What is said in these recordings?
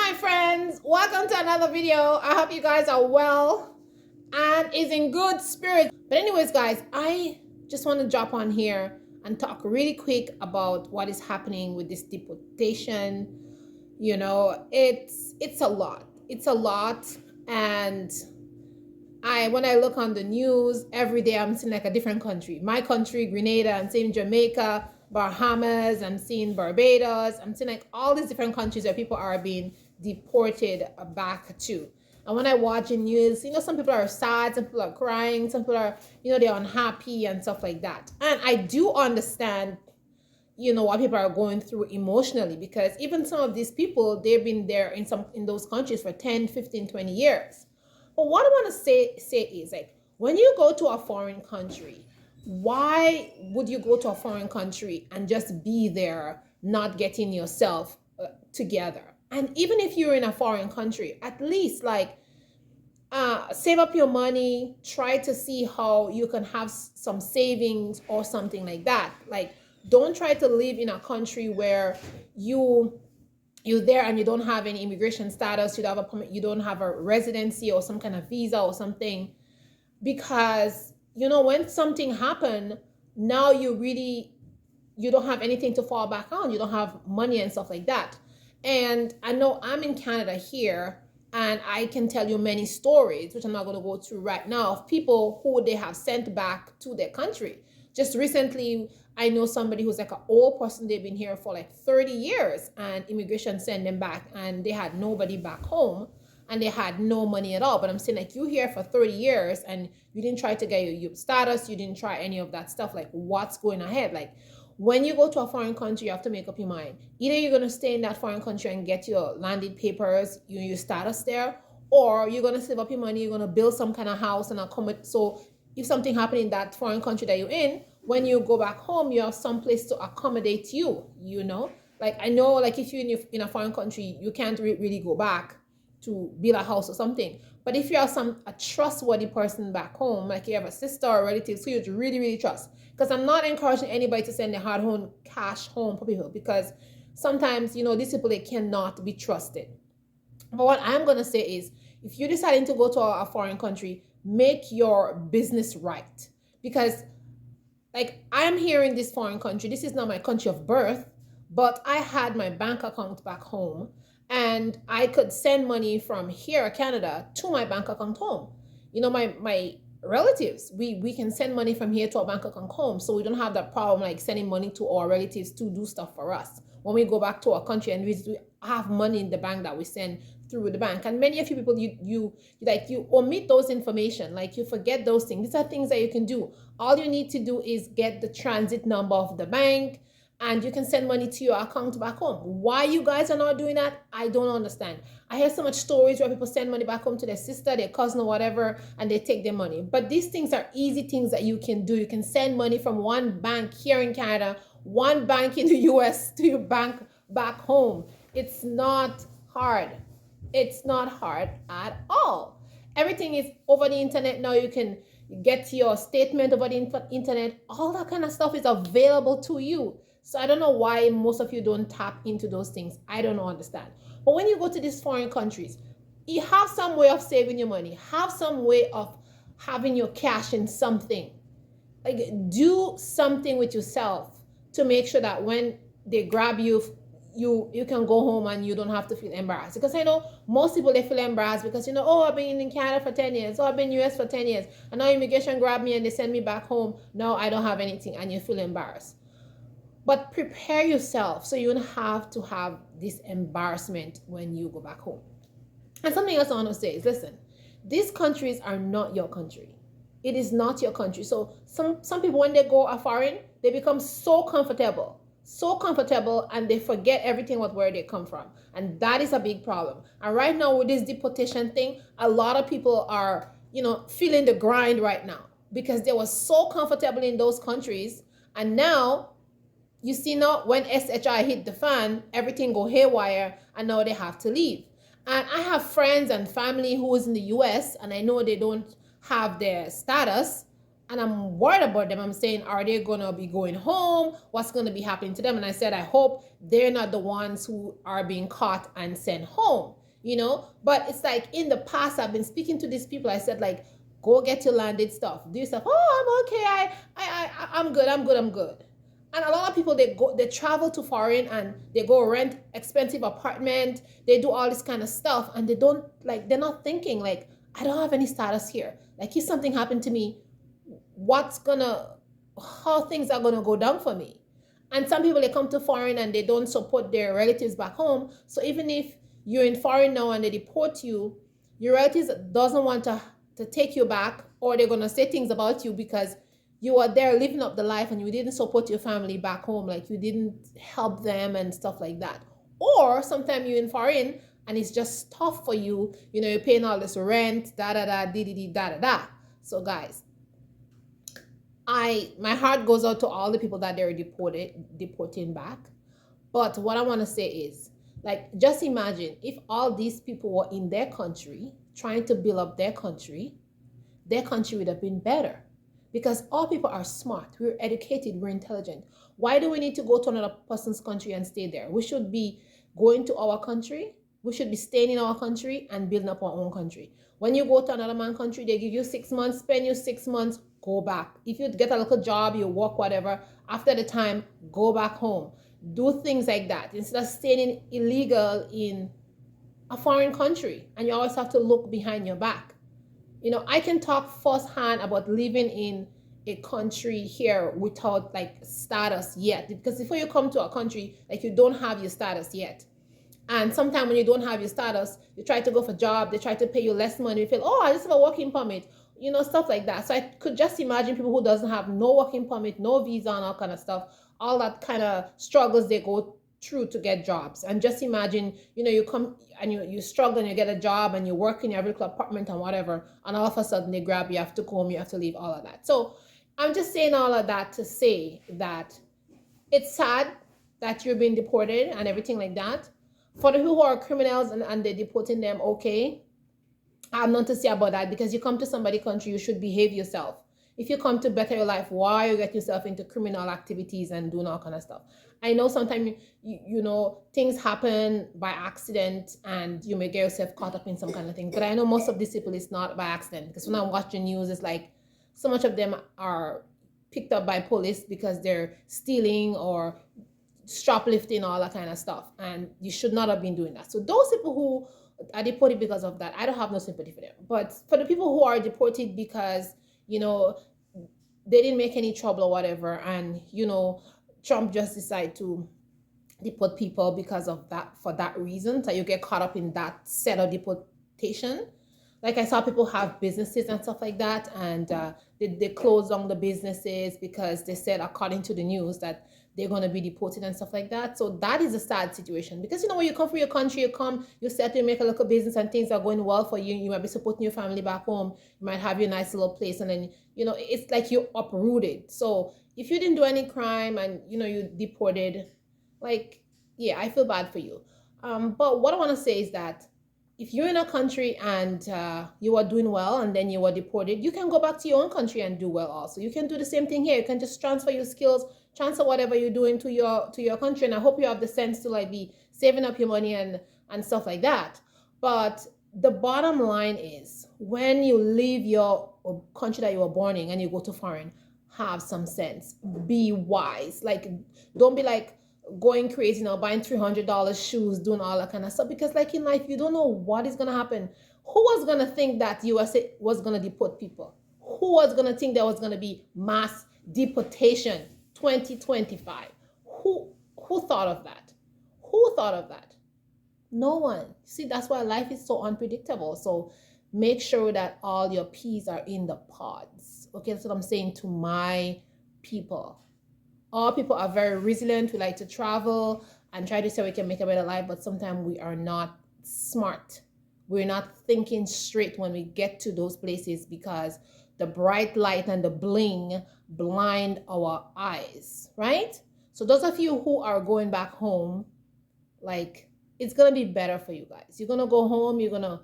my friends, welcome to another video. I hope you guys are well and is in good spirits. But anyways, guys, I just want to drop on here and talk really quick about what is happening with this deportation. It's a lot. It's a lot. And when I look on the news every day, I'm seeing like a different country. My country, Grenada, I'm seeing Jamaica, Bahamas, I'm seeing Barbados, I'm seeing like all these different countries where people are being deported back to. And when I watch the news, some people are sad, some people are crying, some people are, they're unhappy and stuff like that. And I do understand, what people are going through emotionally, because even some of these people, they've been there in those countries for 10, 15, 20 years. But what I want to say is, like, when you go to a foreign country, why would you go to a foreign country and just be there, not getting yourself together? And even if you're in a foreign country, at least save up your money, try to see how you can have some savings or something like that. Like, don't try to live in a country where you're there and you don't have any immigration status, you don't have a residency or some kind of visa or something, because when something happened, now you don't have anything to fall back on. You don't have money and stuff like that. And I know I'm in Canada here, and I can tell you many stories, which I'm not going to go through right now, of people who they have sent back to their country. Just recently, I know somebody who's like an old person. They've been here for like 30 years, and immigration sent them back, and they had nobody back home, and they had no money at all. But I'm saying, like, you here for 30 years and you didn't try to get your youth status, you didn't try any of that stuff. Like, what's going ahead? Like, when you go to a foreign country, you have to make up your mind. Either you're going to stay in that foreign country and get your landed papers, your status there, or you're going to save up your money, you're going to build some kind of house and accommodate. So if something happened in that foreign country that you're in, when you go back home, you have some place to accommodate you. Like, I know, like, if you're in a foreign country, you can't really go back to build a house or something. But if you have a trustworthy person back home, like you have a sister or relative who you really, really trust, because I'm not encouraging anybody to send their hard home cash home for people, because sometimes, these people, they cannot be trusted. But what I'm going to say is, if you're deciding to go to a foreign country, make your business right. Because, like, I'm here in this foreign country. This is not my country of birth, but I had my bank account back home, and I could send money from here, Canada, to my bank account home. My relatives, we can send money from here to our bank account home, so we don't have that problem, like sending money to our relatives to do stuff for us. When we go back to our country and we have money in the bank that we send through the bank. And many of you people, you omit those information, like you forget those things. These are things that you can do. All you need to do is get the transit number of the bank, and you can send money to your account back home. Why you guys are not doing that, I don't understand. I hear so much stories where people send money back home to their sister, their cousin, or whatever, and they take their money. But these things are easy things that you can do. You can send money from one bank here in Canada, one bank in the US, to your bank back home. It's not hard. It's not hard at all. Everything is over the internet now. You can get your statement over the internet. All that kind of stuff is available to you. So I don't know why most of you don't tap into those things. I don't understand. But when you go to these foreign countries, you have some way of saving your money. Have some way of having your cash in something. Like, do something with yourself to make sure that when they grab you, you can go home and you don't have to feel embarrassed. Because I know most people, they feel embarrassed because, oh, I've been in Canada for 10 years. Oh, I've been in US for 10 years. And now immigration grabbed me and they send me back home. Now I don't have anything, and you feel embarrassed. But prepare yourself so you don't have to have this embarrassment when you go back home. And something else I want to say is, listen, these countries are not your country. It is not your country. So some people, when they go foreign, they become so comfortable, and they forget everything about where they come from. And that is a big problem. And right now with this deportation thing, a lot of people are, feeling the grind right now, because they were so comfortable in those countries. And now, you see, now when SHI hit the fan, everything go haywire, and now they have to leave. And I have friends and family who is in the US, and I know they don't have their status, and I'm worried about them. I'm saying, are they gonna be going home? What's gonna be happening to them? And I said, I hope they're not the ones who are being caught and sent home, you know? But it's like in the past, I've been speaking to these people. I said, like, go get your landed stuff, do stuff. Oh, I'm okay. I'm good. I'm good. And a lot of people, they travel to foreign and they go rent expensive apartment. They do all this kind of stuff, and they don't like. They're not thinking like, I don't have any status here. Like, if something happened to me, what's gonna how things are gonna go down for me. And some people, they come to foreign and they don't support their relatives back home. So even if you're in foreign now and they deport you, your relatives doesn't want to take you back, or they're gonna say things about you because you are there living up the life and you didn't support your family back home, like you didn't help them and stuff like that. Or sometimes you're in foreign and it's just tough for you, you're paying all this rent, da da da, di di di, da da da. So guys, my heart goes out to all the people that they're deporting back. But what I want to say is, like, just imagine if all these people were in their country trying to build up their country would have been better. Because all people are smart, we're educated, we're intelligent. Why do we need to go to another person's country and stay there? We should be going to our country. We should be staying in our country and building up our own country. When you go to another man's country, they give you 6 months, spend you 6 months, go back. If you get a little job, you work, whatever, after the time, go back home. Do things like that instead of staying illegal in a foreign country, and you always have to look behind your back. I can talk firsthand about living in a country here without like status yet, because before you come to a country, like, you don't have your status yet. And sometimes when you don't have your status, you try to go for a job, they try to pay you less money. You feel, oh, I just have a working permit, stuff like that. So I could just imagine people who doesn't have no working permit, no visa, and all kind of stuff, all that kind of struggles they go through to get jobs. And just imagine, you come and you struggle and you get a job and you work in your little apartment and whatever, and all of a sudden they grab you, have to come, you have to leave, all of that. So I'm just saying all of that to say that it's sad that you're being deported and everything like that. For the people who are criminals and they're deporting them, okay, I have nothing to say about that, because you come to somebody's country, you should behave yourself. If you come to better your life, why you get yourself into criminal activities and doing all kind of stuff? I know sometimes things happen by accident and you may get yourself caught up in some kind of thing. But I know most of these people, it's not by accident, because when I watch the news, it's like so much of them are picked up by police because they're stealing or shoplifting, all that kind of stuff, and you should not have been doing that. So those people who are deported because of that, I don't have no sympathy for them. But for the people who are deported because they didn't make any trouble or whatever, and Trump just decided to deport people because of that, for that reason, so you get caught up in that set of deportation. Like, I saw people have businesses and stuff like that, and they closed down the businesses because they said, according to the news, that they're going to be deported and stuff like that. So that is a sad situation, because when you come from your country, you settle, you make a local business, and things are going well for you. You might be supporting your family back home. You might have your nice little place, and then it's like you're uprooted. So if you didn't do any crime and you deported, like, yeah, I feel bad for you. But what I want to say is that if you're in a country and you are doing well and then you were deported, you can go back to your own country and do well also. You can do the same thing here. You can just transfer your skills, transfer whatever you're doing to your country. And I hope you have the sense to like be saving up your money and stuff like that. But the bottom line is, when you leave your country that you were born in and you go to foreign, have some sense. Be wise. Like, don't be like going crazy now, buying $300 shoes, doing all that kind of stuff, because like in life, you don't know what is going to happen. Who was going to think that USA was going to deport people? Who was going to think there was going to be mass deportation 2025? Who thought of that? Who thought of that? No one. See, that's why life is so unpredictable. So make sure that all your peas are in the pods. Okay, that's what I'm saying to my people. All people are very resilient. We like to travel and try to say we can make a better life, but sometimes we are not smart. We're not thinking straight when we get to those places, because the bright light and the bling blind our eyes, right? So those of you who are going back home, like, it's gonna be better for you guys. You're gonna go home, you're gonna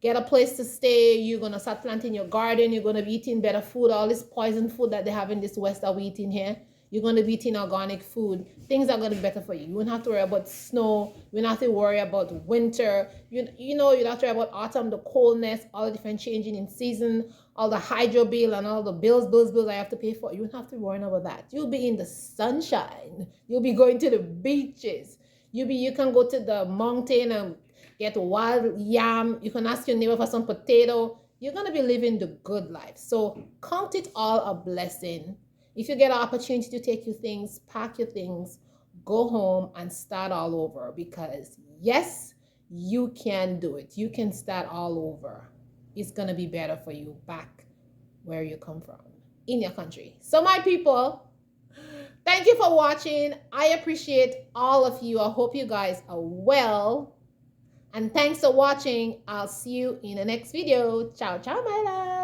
get a place to stay. You're gonna start planting your garden. You're gonna be eating better food. All this poison food that they have in this West that we eating here, you're gonna be eating organic food. Things are gonna be better for you. You won't have to worry about snow. You won't have to worry about winter. You know, you don't have to worry about autumn, the coldness, all the different changing in season, all the hydro bill and all the bills I have to pay for. You won't have to worry about that. You'll be in the sunshine. You'll be going to the beaches. You can go to the mountain and get wild yam. You can ask your neighbor for some potato. You're gonna be living the good life. So count it all a blessing. If you get an opportunity to take your things, pack your things, go home and start all over, because yes, you can do it. You can start all over. It's gonna be better for you back where you come from, in your country. So my people, thank you for watching. I appreciate all of you. I hope you guys are well. And thanks for watching. I'll see you in the next video. Ciao, ciao, my love.